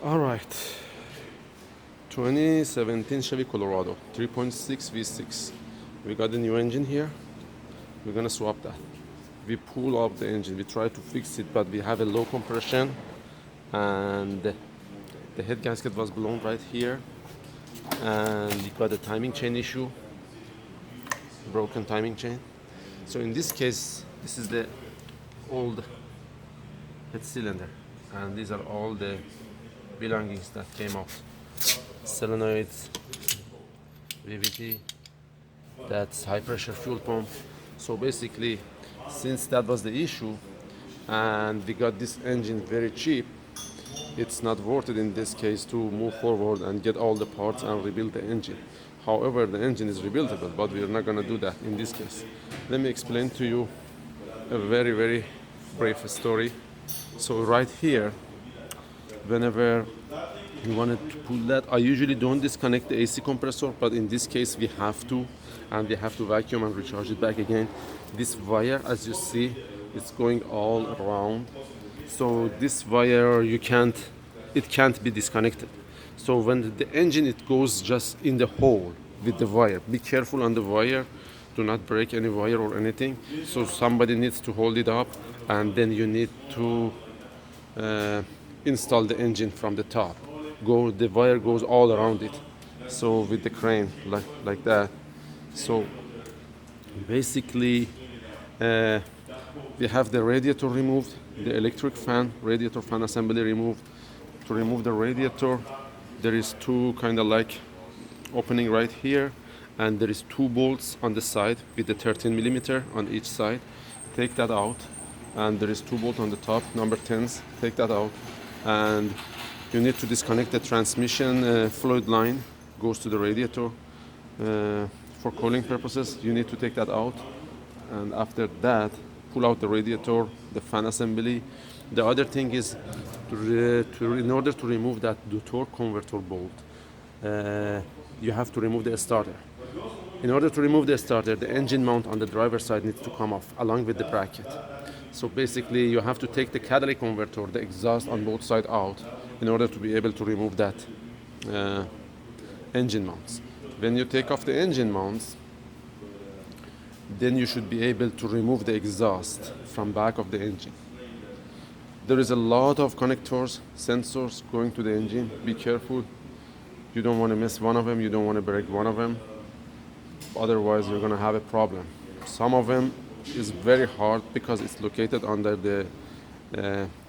All right, 2017 Chevy Colorado, 3.6 V6. We got the new engine here. We're gonna swap that. We pull up the engine. We try to fix it, but we have a low compression, and the head gasket was blown right here, and we got a timing chain issue, broken timing chain. So in this case, this is the old head cylinder, and these are all the belongings that came out. Solenoids, VVT, that's high pressure fuel pump. So basically, since that was the issue and we got this engine very cheap, it's not worth it in this case to move forward and get all the parts and rebuild the engine. However, the engine is rebuildable, but we're not going to do that in this case. Let me explain to you a very brief story. So right here, whenever you wanted to pull that, I usually don't disconnect the AC compressor, but in this case we have to, and we have to vacuum and recharge it back again. This wire, as you see, it's going all around. So this wire, it can't be disconnected. So when the engine, it goes just in the hole with the wire. Be careful on the wire, do not break any wire or anything. So somebody needs to hold it up, and then you need to install the engine from the top. The wire goes all around it, so with the crane like that. So basically we have the radiator removed, the electric fan, radiator fan assembly removed. To remove the radiator, there is two kind of like opening right here, and there is two bolts on the side with the 13 millimeter on each side. Take that out, and there is two bolts on the top, number 10s. Take that out, and you need to disconnect the transmission fluid line, goes to the radiator. For cooling purposes, you need to take that out, and after that, pull out the radiator, the fan assembly. The other thing is, in order to remove that torque converter bolt, you have to remove the starter. In order to remove the starter, the engine mount on the driver's side needs to come off along with the bracket. So basically, you have to take the catalytic converter, the exhaust on both sides out, in order to be able to remove that engine mounts. When you take off the engine mounts, then you should be able to remove the exhaust from back of the engine. There is a lot of connectors, sensors going to the engine. Be careful. You don't want to miss one of them. You don't want to break one of them. Otherwise, you're going to have a problem. Some of them is very hard because it's located under the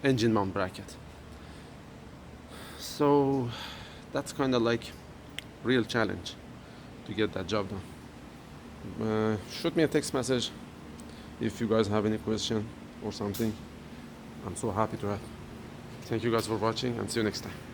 engine mount bracket. So that's kind of like real challenge to get that job done. Shoot me a text message if you guys have any question or something. I'm so happy to help. Thank you guys for watching, and see you next time.